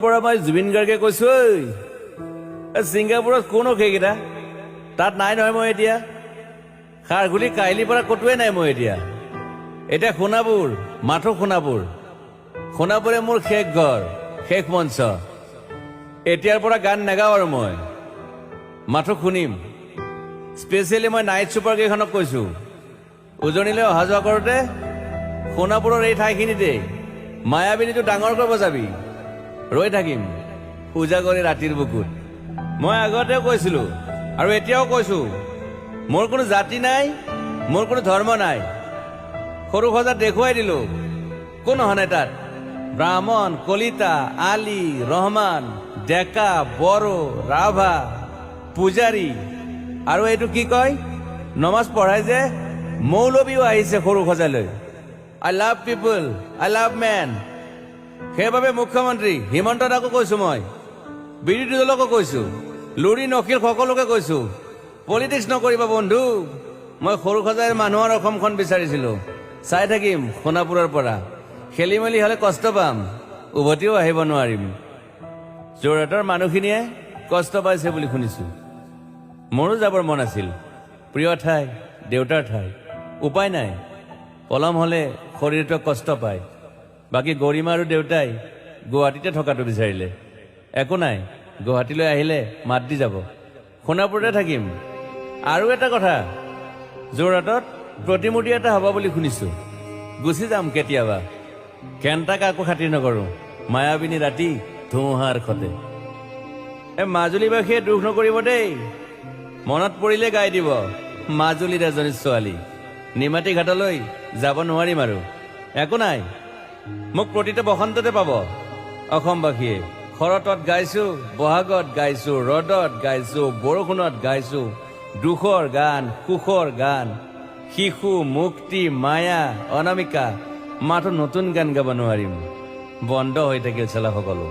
পৰা মই জুবিন গাৰ্গে কৈছো ছিংগাপুৰত কোনো সেইকেইটা তাত নাই নহয় মই এতিয়া খাৰঘুলি কাহিলীৰ পৰা ক'তোৱে নাই মই এতিয়া সোণাপুৰ মাথো সোণাপুৰে মোৰ শেষ ঘৰ শেষ মঞ্চ এতিয়াৰ পৰা গান নাগাওঁ আৰু মই মাথো শুনিম স্পেচিয়েলি মই নাইট ছুপাৰ কেইখনক কৈছো উজনিলৈ অহা যোৱা কৰোঁতে সোণাপুৰৰ এই ঠাইখিনিতে মায়াবিনীটো ডাঙৰকৈ বজাবি ৰৈ থাকিম উজাগৰি ৰাতিৰ বুকুত মই আগতেও কৈছিলো আৰু এতিয়াও কৈছো মোৰ কোনো জাতি নাই মোৰ কোনো ধৰ্ম নাই সৰু সজাত দেখুৱাই দিলো কোন হনে তাত ব্ৰাহ্মণ কলিতা আলী ৰহমান ডেকা বড়ো ৰাভা পূজাৰী আৰু এইটো কি কয় নমাজ পঢ়াই যে মৌলবীও আহিছে সৰু সজালৈ I love people I love man সেইবাবে মুখ্যমন্ত্ৰী হিমন্ত দাকো কৈছো মই বিৰোধী দলকো কৈছো লুৰি নকিল সকলোকে কৈছো পলিটিক্স নকৰিবা বন্ধু মই সৰু সজাইৰ মানুহৰ অসমখন বিচাৰিছিলো চাই থাকিম সোণাপুৰৰ পৰা খেলি মেলি হলে কষ্ট পাম উভতিও আহিব নোৱাৰিম যোৰহাটৰ মানুহখিনিয়ে কষ্ট পাইছে বুলি শুনিছো মোৰো যাবৰ মন আছিল প্ৰিয় ঠাই দেউতাৰ ঠাই উপায় নাই পলম হলে শৰীৰটো কষ্ট পায় বাকী গৰিমা আৰু দেউতাই গুৱাহাটীতে থকাটো বিচাৰিলে একো নাই গুৱাহাটীলৈ আহিলে মাত দি যাব সোণাপুৰতে থাকিম আৰু এটা কথা যোৰহাটত প্ৰতিমূৰ্তি এটা হ'ব বুলি শুনিছো গুচি যাম কেতিয়াবা কেণ্টাক আকৌ খাতিৰ নকৰো মায়াবিনী ৰাতি ধুমুহাৰ খতে মাজুলীবাসীয়ে দুখ নকৰিব দেই মনত পৰিলে গাই দিব মাজুলীৰ এজনী ছোৱালী নিমাতী ঘাটলৈ যাব নোৱাৰিম আৰু একো নাই মোক প্ৰতিটো বসন্ততে পাব অসমবাসীয়ে শৰতত গাইছো বহাগত গাইছো ৰদত গাইছো বৰষুণত গাইছো দুখৰ গান সুখৰ গান শিশু মুক্তি মায়া অনামিকা মাথো নতুন গান গাব নোৱাৰিম বন্ধ হৈ থাকিল চেলা সকলো